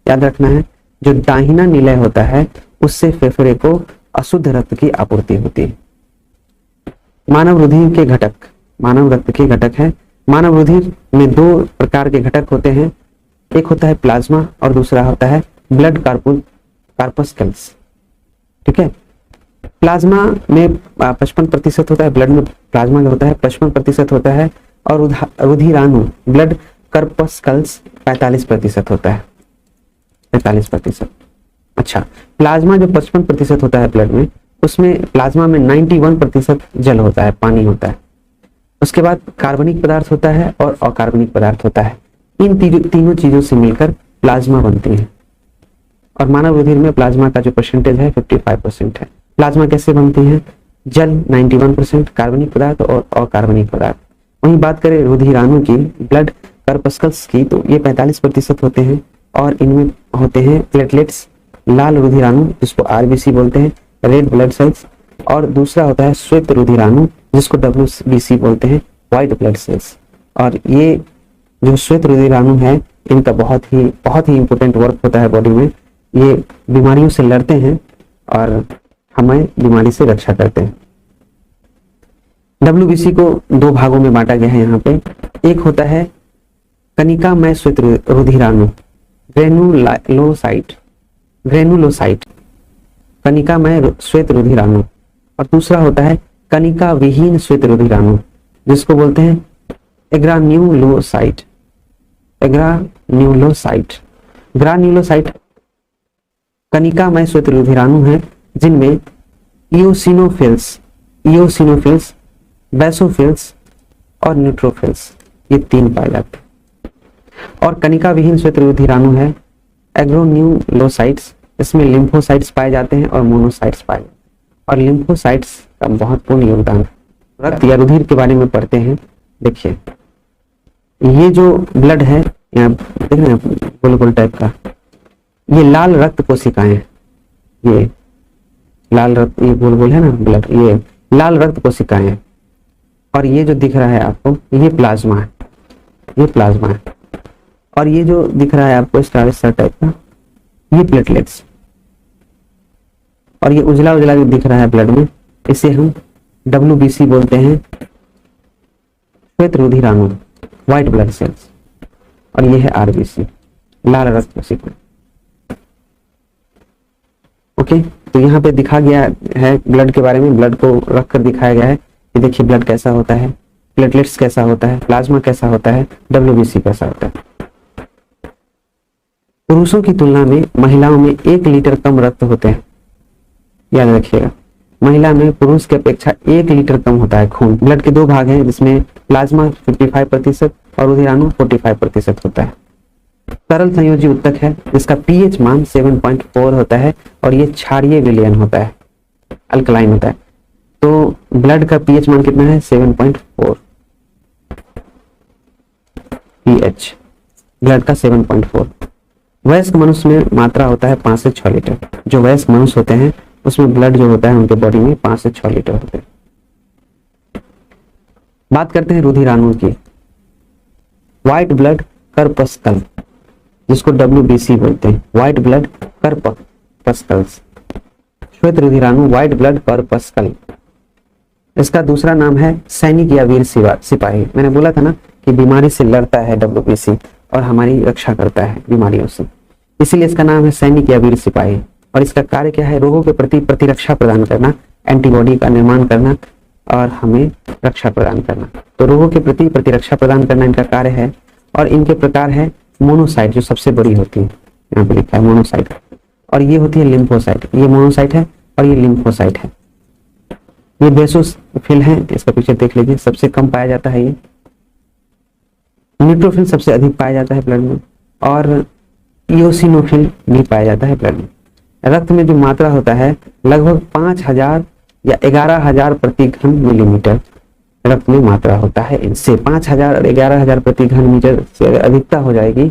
याद रखना है, जो दाहिना निलय होता है उससे फेफड़े को अशुद्ध रक्त की आपूर्ति होती है। मानव रुधिर के घटक, मानव रक्त के घटक है। मानव रुधिर में दो प्रकार के घटक होते हैं, एक होता है प्लाज्मा और दूसरा होता है ब्लड कार्पस्कल्स। ठीक है, प्लाज्मा में 55% होता है, ब्लड में प्लाज्मा जो होता है 55% होता है, और रुधिराणु ब्लड कार्पस्कल्स 45% होता है, 45%। अच्छा, प्लाज्मा जो 55% होता है ब्लड में, उसमें प्लाज्मा में 91% जल होता है, पानी होता है। उसके बाद कार्बनिक पदार्थ होता है और अकार्बनिक पदार्थ होता है। इन तीनों चीजों से मिलकर प्लाज्मा बनती है। और मानव रुधिर में प्लाज्मा का जो परसेंटेज है 55% है। प्लाज्मा कैसे बनती है? जल 91%, कार्बनिक पदार्थ और अकार्बनिक पदार्थ। वहीं बात करें रुधिराणु की, ब्लड कार्पस्कल्स की, तो ये 45% होते हैं, और इनमें होते हैं प्लेटलेट्स, लाल रुधिराणु जिसको आरबीसी बोलते हैं, रेड ब्लड सेल्स, और दूसरा होता है श्वेत रुधिराणु जिसको डब्ल्यूबीसी बोलते हैं, व्हाइट ब्लड सेल्स। और ये जो श्वेत रुधिराणु है, इनका बहुत ही इंपॉर्टेंट वर्क होता है बॉडी में। ये बीमारियों से लड़ते हैं और हमें बीमारी से रक्षा करते हैं। डब्ल्यूबीसी को दो भागों में बांटा गया है यहाँ पे। एक होता है कनिकामय श्वेत रुधिराणु, ग्रेनुलोसाइट, कनिकामय श्वेत रुधिराणु, और दूसरा होता है कनिका विहीन श्वेत रुधिराणु जिसको बोलते हैं ग्रान्युलोसाइट। ग्रान्युलोसाइट कनिकामय श्वेत रुधिराणु है जिनमें इओसिनोफिल्स, बेसोफिल्स और न्यूट्रोफिल्स, ये तीन पाए जाते हैं। और कनिका विहीन श्वेत रुधिराणु है एग्रोन्यूलोसाइट्स, इसमें लिम्फोसाइट्स पाए जाते हैं और मोनोसाइट्स पाए जाते हैं। और लिम्फोसाइट्स का महत्वपूर्ण योगदान। रक्त या रुधिर के बारे में पढ़ते हैं। देखिए, ये जो ब्लड है, यहाँ देख रहे हैं गोल गोल टाइप का, ये लाल रक्त कोशिकाएं, ये लाल रक्त, ये गोल गोल है ना ब्लड, ये लाल रक्त कोशिकाएं। और ये जो दिख रहा है आपको, ये प्लाज्मा है, ये प्लाज्मा है। और ये जो दिख रहा है आपको स्टार टाइप का, ये प्लेटलेट्स। और ये उजला उजला जो दिख रहा है ब्लड में, इसे हम डब्ल्यूबीसी बोलते हैं, श्वेत रुधिराणु, व्हाइट ब्लड सेल्स। और ये है आरबीसी, लाल रक्त कोशिका। ओके, तो यहाँ पे दिखा गया है ब्लड के बारे में, ब्लड को रख कर दिखाया गया है कि देखिए ब्लड कैसा होता है, प्लेटलेट्स कैसा होता है, प्लाज्मा कैसा होता है, डब्ल्यूबीसी कैसा होता है। पुरुषों की तुलना में महिलाओं में 1 लीटर कम रक्त होते हैं। याद रखिएगा, महिला में पुरुष की अपेक्षा 1 लीटर कम होता है खून। ब्लड के दो भाग हैं जिसमें प्लाज्मा 55% और रुधिराणु 45% होता है। तरल संयोजी उत्तक है जिसका पीएच मान 7.4 होता है, और ये क्षारीय विलयन होता है, अल्कलाइन होता है। तो ब्लड का पीएच मान कितना है? 7.4 पीएच, ब्लड का 7.4। वयस्क मनुष्य में मात्रा होता है 5 से 6 लीटर। जो वयस्क मनुष्य होते हैं उसमें ब्लड जो होता है उनके बॉडी में 5 से 6 लीटर होते हैं। बात करते हैं रुधिराणु की। व्हाइट ब्लड कर्पस्कल, जिसको डब्ल्यूबीसी बोलते हैं, व्हाइट ब्लड कर्पस्कल्स। श्वेत रुधिराणु, व्हाइट ब्लड कर्पस्कल। इसका दूसरा नाम है सैनिक या वीर सिपाही। मैंने बोला था ना कि बीमारी से लड़ता है WBC और हमारी रक्षा करता है बीमारियों से, इसीलिए इसका नाम है सैनिक या वीर सिपाही। और इसका कार्य क्या है? रोगों के प्रति प्रतिरक्षा प्रदान करना, एंटीबॉडी का निर्माण करना और हमें रक्षा प्रदान करना। तो रोगों के प्रति प्रतिरक्षा प्रदान करना इनका कार्य है। और इनके प्रकार है मोनोसाइट, जो सबसे बड़ी होती है, यहाँ पे लिखा है मोनोसाइट, और ये होती है लिम्फोसाइट। ये मोनोसाइट है और ये लिम्फोसाइट है। ये बेसोफिल है, इसका पिक्चर देख लीजिए, सबसे कम पाया जाता है ये। न्यूट्रोफिल सबसे अधिक पाया जाता है ब्लड में, और इओसिनोफिल भी पाया जाता है ब्लड में। रक्त में जो मात्रा होता है लगभग 5000 या 11000 प्रति घन मिलीमीटर रक्त में मात्रा होता है। इनसे 5000 और 11000 प्रति घन मीटर से अगर अधिकता हो जाएगी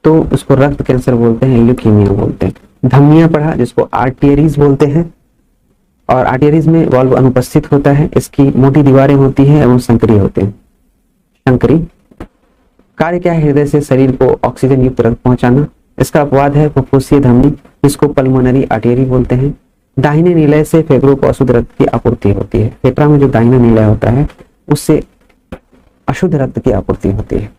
तो उसको रक्त कैंसर बोलते हैं, ल्यूकीमिया बोलते हैं। धमनियां पढ़ा, जिसको आर्टेरीज बोलते हैं, और आर्टेरीज में वाल्व अनुपस्थित होता है, इसकी मोटी दीवारें होती हैं एवं संकरी होते हैं। संकरी कार्य क्या है? हृदय से शरीर को ऑक्सीजन युक्त रक्त पहुंचाना। इसका अपवाद है फुफ्फुसीय धमनी, जिसको पल्मोनरी आर्टेरी बोलते हैं। दाहिने निलय से फेफड़ों को अशुद्ध रक्त की आपूर्ति होती है। फेफड़ा में जो दाहिना निलय होता है उससे अशुद्ध रक्त की आपूर्ति होती है।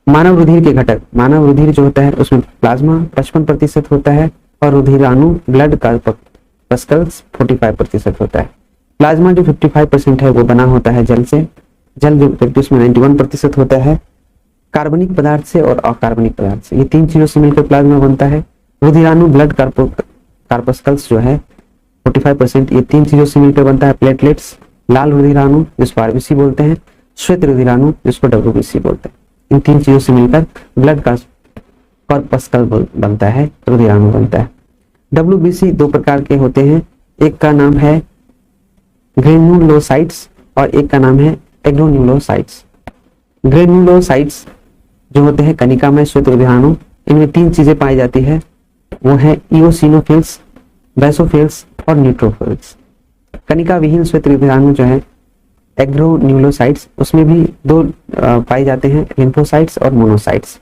मानव रुधिर के घटक, मानव रुधिर जो होता है उसमें प्लाज्मा 55% होता है और रुधिराणु ब्लड कॉर्पस्कल्स 45% होता है। प्लाज्मा जो 55% है वो बना होता है जल से, जल जो उसमें 91% होता है, कार्बनिक पदार्थ से और अकार्बनिक पदार्थ से। ये तीन चीजों से मिलकर प्लाज्मा बनता है। रुधिराणु ब्लड कॉर्पस्कल्स जो है 45%, ये तीन चीजों से मिलकर बनता है। प्लेटलेट्स, लाल रुधिराणु जिसको RBC बोलते हैं, श्वेत रुधिराणु जिसको WBC बोलते हैं। इन तीन चीजों से मिलकर ब्लड कॉर्पस्कल बनता है, रुधिराणु बनता है। WBC दो प्रकार के होते हैं, एक का नाम है ग्रेनुलोसाइट्स और एक का नाम है एग्रोन्यूलोसाइट्स। ग्रेनुलोसाइट्स जो होते हैं कनिकामय श्वेत रुधिराणु, इनमें तीन चीजें पाई जाती है, वो है इओसिनोफिल्स, बेसोफिल्स और न्यूट्रोफिल्स। कनिका विहीन श्वेत रुधिराणु जो है एग्रोन्यूलोसाइट्स, उसमें भी दो पाए जाते हैं, लिम्फोसाइट्स और मोनोसाइट्स।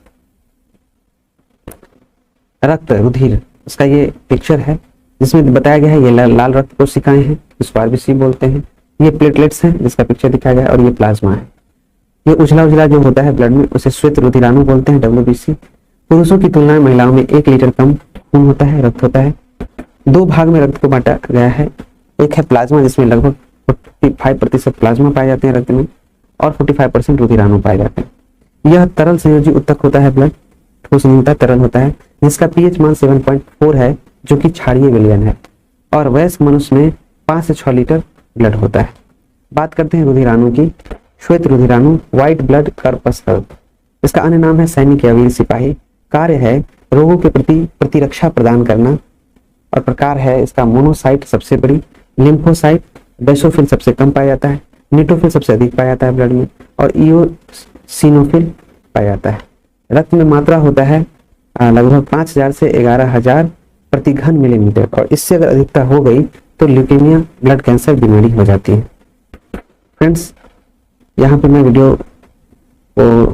रक्त रुधिर, उसका ये पिक्चर है जिसमें बताया गया है ये लाल रक्त कोशिकाएं हैं जिसको RBC बोलते हैं, ये प्लेटलेट्स हैं जिसका पिक्चर दिखाया गया है, और ये प्लाज्मा है। ये उजला उजला जो होता है ब्लड में उसे श्वेत रुधिराणु बोलते हैं, WBC। पुरुषों की तुलना में महिलाओं में 1 लीटर कम खून होता है, रक्त होता है। दो भाग में रक्त को बांटा गया है, एक है प्लाज्मा जिसमें लगभग 45% प्लाज्मा पाए जाते हैं रक्त में, और 45% रुधिराणु पाए जाते हैं। यह तरल संयोजी उत्तक होता है, ब्लड ठोस नहीं होता, तरल होता है, जिसका pH मान 7.4 है, जो कि क्षारीय विलयन है, और वयस्क मनुष्य में 5 से 6 लीटर ब्लड होता है। बात करते हैं रुधिराणु की। श्वेत रुधिराणु, व्हाइट ब्लड कॉर्पस्कल, इसका अन्य नाम है सैनिक या वीर सिपाही। कार्य है रोगों के प्रति प्रतिरक्षा प्रदान करना, और प्रकार है इसका मोनोसाइट सबसे बड़ी, लिम्फोसाइट, बेसोफिल सबसे कम पाया जाता है, न्यूट्रोफिल सबसे अधिक पाया जाता है ब्लड में, और इओसिनोफिल पाया जाता है। रक्त में मात्रा होता है लगभग 5000 से 11000 प्रति घन मिलीमीटर, और इससे अगर अधिकता हो गई तो ल्यूकेमिया ब्लड कैंसर बीमारी हो जाती है। फ्रेंड्स, यहाँ पे मैं वीडियो को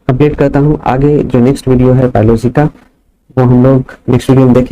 कंप्लीट करता हूँ। आगे जो नेक्स्ट वीडियो है बायोलॉजी का, वो हम लोग नेक्स्ट वीडियो में देखें।